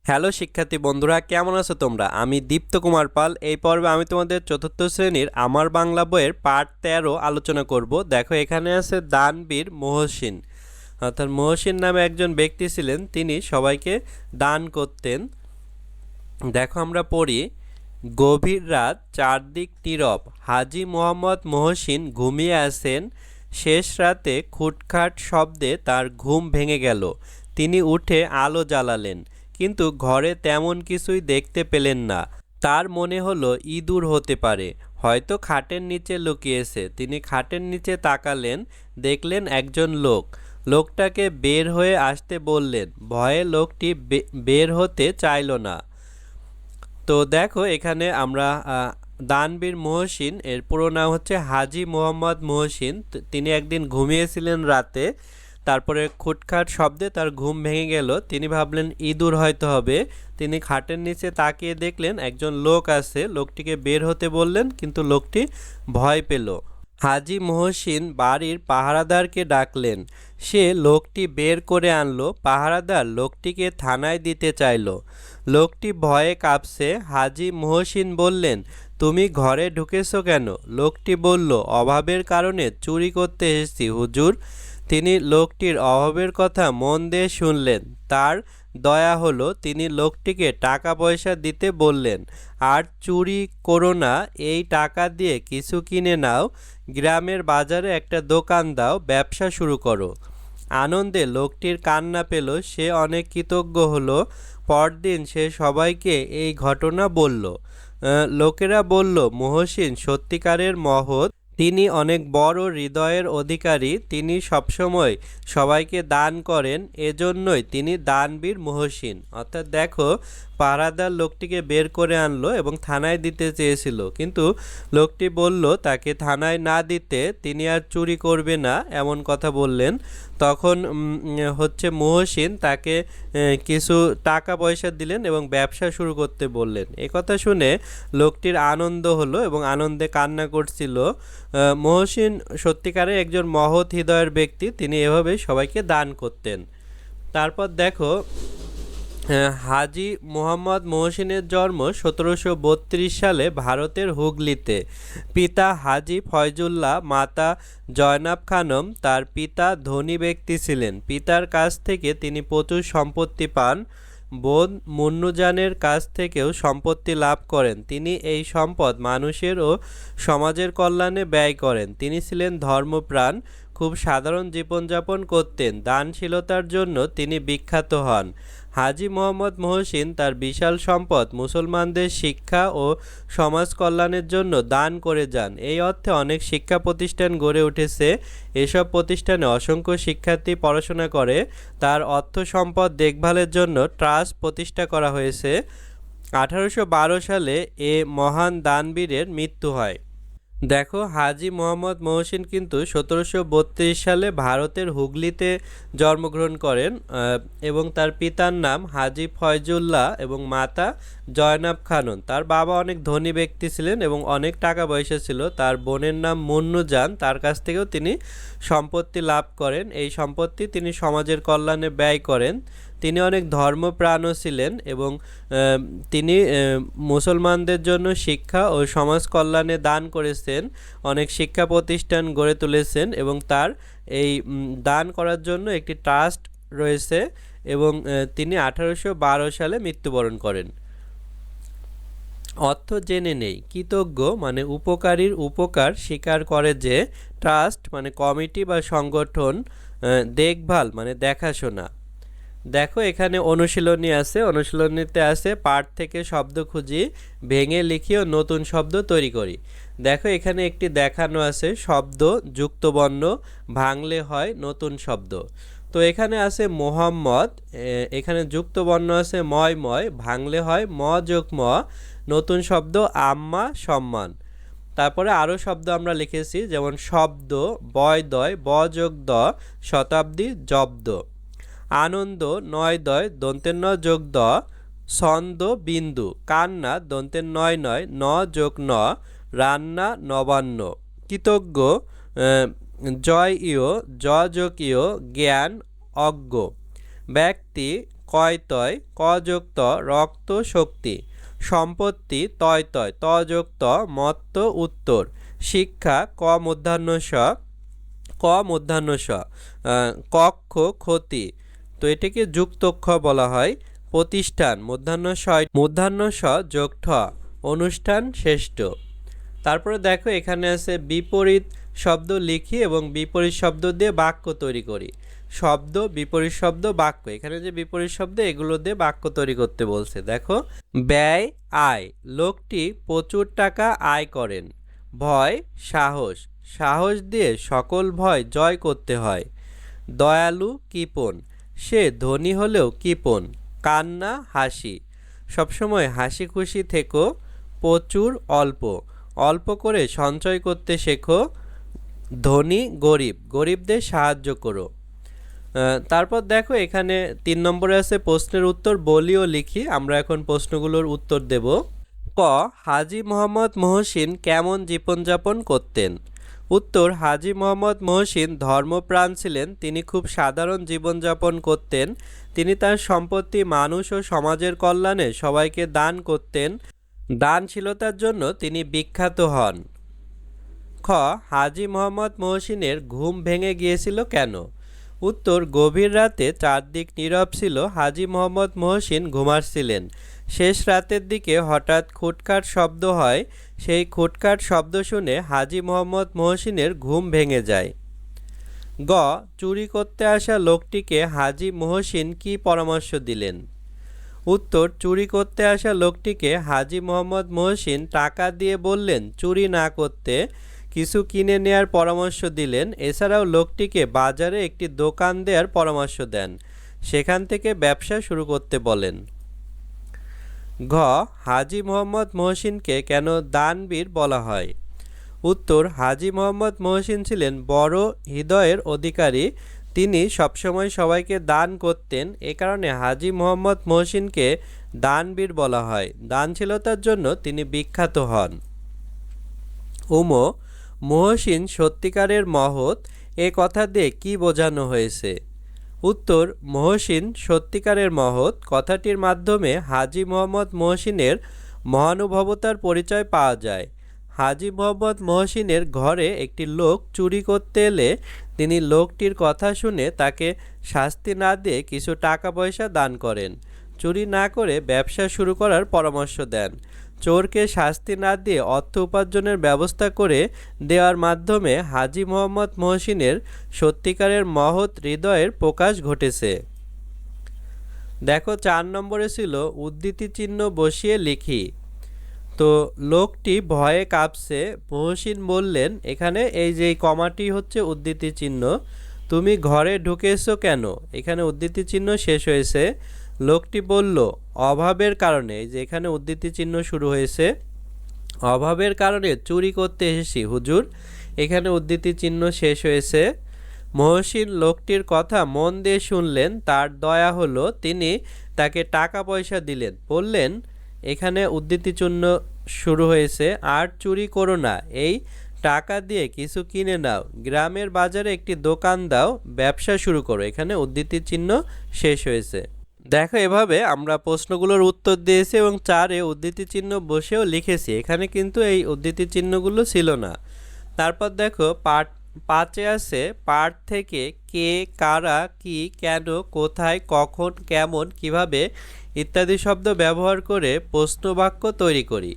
Hello শিক্ষার্থী বন্ধুরা, কেমন আছো তোমরা? আমি দীপ্ত কুমার পাল। এই পর্বে আমি তোমাদের চতুর্থ শ্রেণীর আমার বাংলা বইয়ের পার্ট 13 আলোচনা করব। দেখো, এখানে আছে দানবীর মহসিন। অর্থাৎ মহসিন নামে একজন ব্যক্তি ছিলেন, তিনি সবাইকে দান করতেন। দেখো, আমরা পড়ি, গভীর রাত, চারদিক নীরব, হাজী মোহাম্মদ মহসিন ঘুমিয়ে আছেন। শেষ রাতে খুটখাট শব্দে তার ঘুম ভেঙে গেল। তিনি উঠে আলো জ্বালালেন, কিন্তু ঘরে তেমন কিছুই দেখতে পেলেন না। তার মনে হলো ইঁদুর হতে পারে, হয়তো খাটের নিচে লুকিয়েছে। তিনি খাটের নিচে তাকালেন, দেখলেন একজন লোক। লোকটাকে বের হয়ে আসতে বললেন। ভয়ে লোকটি বের হতে চাইল না। তো দেখো, এখানে আমরা দানবীর মহসিন, এর পুরো নাম হচ্ছে হাজী মোহাম্মদ মহসিন। তিনি একদিন ঘুমিয়েছিলেন রাতে, তারপরে খুটখাট শব্দে তার ঘুম ভেঙে গেল। তিনি ভাবলেন ইঁদুর হয়তো হবে। তিনি খাটের নিচে তাকিয়ে দেখলেন একজন লোক আছে। লোকটিকে বের হতে বললেন, কিন্তু লোকটি ভয় পেল। হাজী মহসিন বাড়ির পাহারাদারকে ডাকলেন। সে লোকটি বের করে আনলো। পাহারাদার লোকটিকে থানায় দিতে চাইল। লোকটি ভয়ে কাঁপছে। হাজী মহসিন বললেন, তুমি ঘরে ঢুকেছো কেন? লোকটি বলল, অভাবের কারণে চুরি করতে এসেছি হুজুর। তিনি লোকটির অভাবের কথা মন দিয়ে শুনলেন। তার দয়া হলো। তিনি লোকটিকে টাকা পয়সা দিতে বললেন। আর চুরি করো না, এই টাকা দিয়ে কিছু কিনে নাও। গ্রামের বাজারে একটা দোকান দাও, ব্যবসা শুরু করো। আনন্দে লোকটির কান্না পেল। সে অনেক কৃতজ্ঞ হলো। পরদিন সে সবাইকে এই ঘটনা বলল। লোকেরা বলল, মহসিন সত্যিকারের মহৎ। তিনি অনেক বড় হৃদয়ের অধিকারী। তিনি সবসময় সবাইকে দান করেন, এজন্যই তিনি দানবীর মহসিন। অর্থাৎ দেখো, পাহারাদার লোকটিকে বের করে আনলো এবং থানায় দিতে চেয়েছিল, কিন্তু লোকটি বলল তাকে থানায় না দিতে, তিনি আর চুরি করবে না, এমন কথা বললেন। তখন হচ্ছে মহসিন তাকে কিছু টাকা পয়সা দিলেন এবং ব্যবসা শুরু করতে বললেন। কথা শুনে লোকটির আনন্দ হলো এবং আনন্দে কান্না করছিল। মহসিন সত্যিকারের একজন মহৎ হৃদয়ের ব্যক্তি। তিনি এভাবে সবাইকে দান করতেন। তারপর দেখো, হাজী মোহাম্মদ মহসিনের জন্ম 1732 সালে ভারতের হুগলিতে। পিতা হাজী ফয়জুল্লাহ, মাতা জয়নাব খানম। তার পিতা ধনী ব্যক্তি ছিলেন। পিতার কাছ থেকে তিনি প্রচুর সম্পত্তি পান। বোন মুন্নুজানের কাছ থেকেও সম্পত্তি লাভ করেন। তিনি এই সম্পদ মানুষের ও সমাজের কল্যাণে ব্যয় করেন। তিনি ছিলেন ধর্মপ্রাণ, খুব সাধারণ জীবনযাপন করতেন। দানশীলতার জন্য তিনি বিখ্যাত হন। হাজী মোহাম্মদ মহসিন তার বিশাল সম্পদ মুসলমানদের শিক্ষা ও সমাজ কল্যাণের জন্য দান করে যান। এই অর্থে অনেক শিক্ষা প্রতিষ্ঠান গড়ে উঠেছে। এসব প্রতিষ্ঠানে অসংখ্য শিক্ষার্থী পড়াশোনা করে। তার অর্থ সম্পদ দেখভালের জন্য ট্রাস্ট প্রতিষ্ঠা করা হয়েছে। 1812 সালে এ মহান দানবীরের মৃত্যু হয়। দেখো, হাজী মোহাম্মদ মহসিন কিন্তু 1732 সালে ভারতের হুগলিতে জন্মগ্রহণ করেন এবং তার পিতার নাম হাজী ফয়জুল্লাহ এবং মাতা জয়নাব খানম। তার বাবা অনেক ধনী ব্যক্তি ছিলেন এবং অনেক টাকা পয়সা ছিল। তার বোনের নাম মুন্নুজান। তার কাছ থেকেও তিনি সম্পত্তি লাভ করেন। এই সম্পত্তি তিনি সমাজের কল্যাণে ব্যয় করেন। তিনি অনেক ধর্মপ্রাণও ছিলেন এবং তিনি মুসলমানদের জন্য শিক্ষা ও সমাজ কল্যাণে দান করেছেন। অনেক শিক্ষা প্রতিষ্ঠান গড়ে তুলেছেন এবং তার এই দান করার জন্য একটি ট্রাস্ট রয়েছে এবং তিনি 1812 সালে মৃত্যুবরণ করেন। অর্থ জেনে নেই। কৃতজ্ঞ মানে উপকারীর উপকার স্বীকার করে যে। ট্রাস্ট মানে কমিটি বা সংগঠন। দেখভাল মানে দেখাশোনা। দেখো, এখানে অনুশীলনী আছে। অনুশীলনীতে আছে পাঠ থেকে শব্দ খুঁজি, ভেঙে লিখি ও নতুন শব্দ তৈরি করি। দেখো, এখানে একটি দেখানো আছে শব্দ যুক্তবর্ণ, ভাঙলে হয় নতুন শব্দ। তো এখানে আছে মোহাম্মদ, এখানে যুক্তবর্ণ আছে ময় ময়, ভাঙলে হয় ম যোগ ম, নতুন শব্দ আম্মা সম্মান। তারপরে আরও শব্দ আমরা লিখেছি, যেমন শব্দ বয়দয় ব যোগ দ, শতাব্দী জব্দ। আনন্দ নয় দয় দন্তের ন যোগ দ, ছন্দ বিন্দু। কান্না দন্তের নয় নয় ন যোগ ন, রান্না নবান্ন। কৃতজ্ঞ জয় ইয় জ যোগ ইয়, জ্ঞান অজ্ঞ। ব্যক্তি কয় তয়, ক যোগ ত রক্ত শক্তি, সম্পত্তি তয় তয়, ত যোগ ত মত্ত উত্তর, শিক্ষা ক মূর্ধন্য স, ক মূর্ধন্য স, কক্ষ ক্ষতি, তো এটাকে যুক্ত খ বলা হয়, প্রতিষ্ঠান মূর্ধন্য স যোগ ঠ, অনুষ্ঠান শ্রেষ্ঠ। তারপরে দেখো এখানে আছে বিপরীত শব্দ লিখি এবং বিপরীত শব্দ দিয়ে বাক্য তৈরি করি। শব্দ, বিপরীত শব্দ, বাক্য, এখানে যে বিপরীত শব্দ এগুলো দিয়ে বাক্য তৈরি করতে বলছে। দেখো, ব্যয় আয়, লোকটি প্রচুর টাকা আয় করেন। ভয় সাহস, সাহস দিয়ে সকল ভয় জয় করতে হয়। দয়ালু কৃপণ, সে ধনী হলেও কৃপণ। কান্না হাসি, সবসময় হাসি খুশি থেকো। প্রচুর অল্প, অল্প করে সঞ্চয় করতে শেখো। ধনী গরিব, গরিবদের সাহায্য করো। তারপর দেখো এখানে 3 নম্বরে আছে প্রশ্নের উত্তর বলি ও লিখি। আমরা এখন প্রশ্নগুলোর উত্তর দেব। ক, হাজী মোহাম্মদ মহসিন কেমন জীবনযাপন করতেন? উত্তর, হাজী মোহাম্মদ মহসিন ধর্মপ্রাণ ছিলেন। তিনি খুব সাধারণ জীবনযাপন করতেন। তিনি তার সম্পত্তি মানুষ ও সমাজের কল্যাণে সবাইকে দান করতেন। দানশীলতার জন্য তিনি বিখ্যাত হন। খ, হাজী মোহাম্মদ মহসিনের ঘুম ভেঙে গিয়েছিল কেন? উত্তর, গভীর রাতে চারদিক নীরব ছিল। হাজী মোহাম্মদ মহসিন ঘুমাচ্ছিলেন। শেষ রাতের দিকে হঠাৎ খুটখাট শব্দ হয়। সেই খুটখাট শব্দ শুনে হাজী মোহাম্মদ মহসিনের ঘুম ভেঙে যায়। গ, চুরি করতে আসা লোকটিকে হাজী মহসিন কী পরামর্শ দিলেন? উত্তর, চুরি করতে আসা লোকটিকে হাজী মোহাম্মদ মহসিন টাকা দিয়ে বললেন চুরি না করতে, কিছু কিনে নেয়ার পরামর্শ দিলেন। এছাড়াও লোকটিকে বাজারে একটি দোকান দেওয়ার পরামর্শ দেন। সেখান থেকে ব্যবসা শুরু করতে বলেন। ঘ, হাজী মোহাম্মদ মহসিনকে কেন দানবীর বলা হয়? উত্তর, হাজী মোহাম্মদ মহসিন ছিলেন বড় হৃদয়ের অধিকারী। তিনি সবসময় সবাইকে দান করতেন। এ কারণে হাজী মোহাম্মদ মহসিনকে দানবীর বলা হয়। দানশীলতার জন্য তিনি বিখ্যাত হন। উমো, মহসিন সত্যিকারের মহৎ, এ কথা দিয়ে কি বোঝানো হয়েছে? উত্তর, মহসিন সত্যিকারের মহৎ কথাটির মাধ্যমে হাজী মোহাম্মদ মহসিনের মহানুভবতার পরিচয় পাওয়া যায়। হাজী মোহাম্মদ মহসিনের ঘরে একটি লোক চুরি করতে এলে তিনি লোকটির কথা শুনে তাকে শাস্তি না দিয়ে কিছু টাকা পয়সা দান করেন। চুরি না করে ব্যবসা শুরু করার পরামর্শ দেন। চোরকে শাস্তি না দিয়ে অর্থ উপার্জনের ব্যবস্থা করে দেওয়ার মাধ্যমে হাজী মোহাম্মদ মহসিনের সত্যিকারের মহৎ হৃদয়ের প্রকাশ ঘটেছে। দেখো 4 নম্বরে ছিল উদ্ধৃতি চিহ্ন বসিয়ে লিখি। তো লোকটি ভয়ে কাঁপছে। মহসিন বললেন, এখানে এই যে কমাটি হচ্ছে উদ্ধৃতি চিহ্ন। তুমি ঘরে ঢুকেছো কেন? এখানে উদ্ধৃতি চিহ্ন শেষ হয়েছে। লোকটি বলল, অভাবের কারণে। এই যে এখানে উদ্ধৃতি চিহ্ন শুরু হয়েছে। অভাবের কারণে চুরি করতে এসেছি হুজুর। এখানে উদ্ধৃতি চিহ্ন শেষ হয়েছে। মহসিন লোকটির কথা মন দিয়ে শুনলেন। তার দয়া হলো। তিনি তাকে টাকা পয়সা দিলেন। বললেন, এখানে উদ্ধৃতি চিহ্ন শুরু হয়েছে, আর চুরি করো না, এই টাকা দিয়ে কিছু কিনে নাও, গ্রামের বাজারে একটি দোকান দাও, ব্যবসা শুরু করো। এখানে উদ্ধৃতি চিহ্ন শেষ হয়েছে। দেখো, এভাবে আমরা প্রশ্নগুলোর উত্তর দিয়েছি এবং 4-এ উদ্ধৃতি চিহ্ন বসেও লিখেছি। এখানে কিন্তু এই উদ্ধৃতি চিহ্নগুলো ছিল না। তারপর দেখো পাঠ 5-এ আছে পাঠ থেকে কে, কারা, কি, কেন, কোথায়, কখন, কেমন, কিভাবে ইত্যাদি শব্দ ব্যবহার করে প্রশ্ন বাক্য তৈরি করি।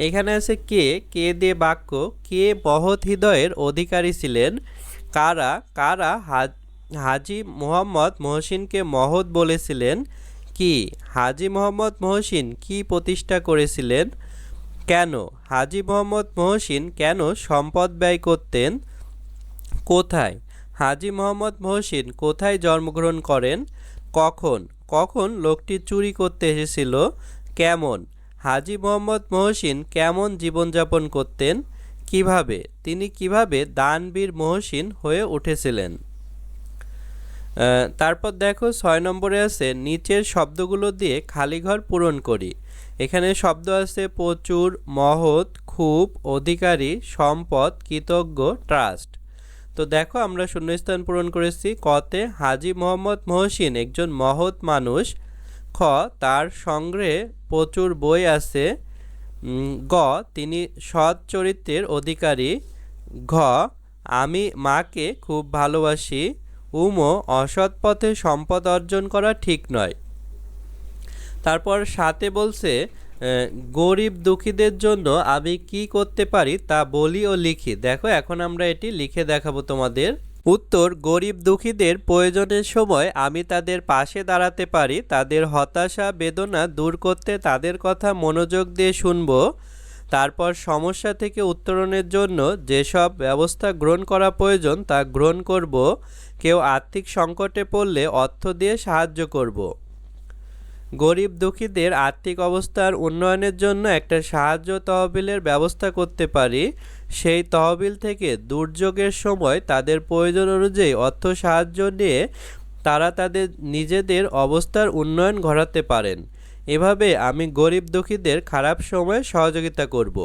এখানে আছে কে, কে দিয়ে বাক্য। কে মহৎ হৃদয়ের অধিকারী ছিলেন। কারা, কারা হাজী মোহাম্মদ মহসিনকে মহৎ বলেছিলেন। কি, হাজী মোহাম্মদ মহসিন কি প্রতিষ্ঠা করেছিলেন। কেন, হাজী মোহাম্মদ মহসিন কেন সম্পদ ব্যয় করতেন। কোথায়, হাজী মোহাম্মদ মহসিন কোথায় জন্মগ্রহণ করেন। কখন, কখন লোকটি চুরি করতে এসেছিল। কেমন, হাজী মোহাম্মদ মহসিন কেমন জীবনযাপন করতেন। কিভাবে, তিনি কিভাবে দানবীর মহসিন হয়ে উঠেছিলেন। তারপর দেখো 6 নম্বরে আছে নিচের শব্দগুলো দিয়ে খালি ঘর পূরণ করি। এখানে শব্দ আছে প্রচুর, মহৎ, খুব, অধিকারী, সম্পদ, কৃতজ্ঞ, ট্রাস্ট। তো তো দেখো আমরা শূন্যস্থান পূরণ করেছি। কতে হাজী মোহাম্মদ মহসিন একজন মহৎ মানুষ। খ তার সংগ্রহে প্রচুর বই আছে। গ তিনি সৎ চরিত্রের অধিকারী। ঘ আমি মাকে খুব ভালোবাসি। অসৎ পথে সম্পদ অর্জন করা ঠিক নয়। তারপর সাথে বলছে গরিব দুঃখীদের জন্য আমি কি করতে পারি তা বলি ও লিখি। দেখো এখন আমরা এটি লিখে দেখাবো তোমাদের। উত্তর, গরিব দুঃখীদের প্রয়োজনের সময় আমি তাদের পাশে দাঁড়াতে পারি, তাদের হতাশা বেদনা দূর করতে তাদের কথা মনোযোগ দিয়ে শুনব, তারপর সমস্যা থেকে উত্তরণের জন্য যেসব ব্যবস্থা গ্রহণ করা প্রয়োজন তা গ্রহণ করব, কেউ আর্থিক সংকটে পড়লে অর্থ দিয়ে সাহায্য করব। গরিব দুঃখীদের আর্থিক অবস্থার উন্নয়নের জন্য একটা সাহায্য তহবিলের ব্যবস্থা করতে পারি, সেই তহবিল থেকে দুর্যোগের সময় তাদের প্রয়োজন অনুযায়ী অর্থ সাহায্য নিয়ে তারা তাদের নিজেদের অবস্থার উন্নয়ন ঘটাতে পারেন। এভাবে আমি গরিব দুঃখীদের খারাপ সময়ে সহযোগিতা করব।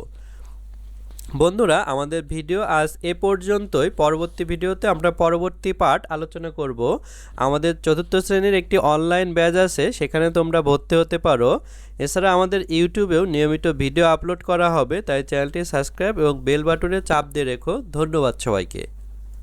বন্ধুরা, আমাদের ভিডিও আজ এ পর্যন্তই। পরবর্তী ভিডিওতে আমরা পরবর্তী পার্ট আলোচনা করব। আমাদের চতুর্থ শ্রেণীর একটি অনলাইন ব্যাচ আছে, সেখানে তোমরা ভর্তি হতে পারো। এছাড়া আমাদের ইউটিউবেও নিয়মিত ভিডিও আপলোড করা হবে, তাই চ্যানেলটি সাবস্ক্রাইব এবং বেল বাটনে চাপ দিয়ে রেখো। ধন্যবাদ সবাইকে।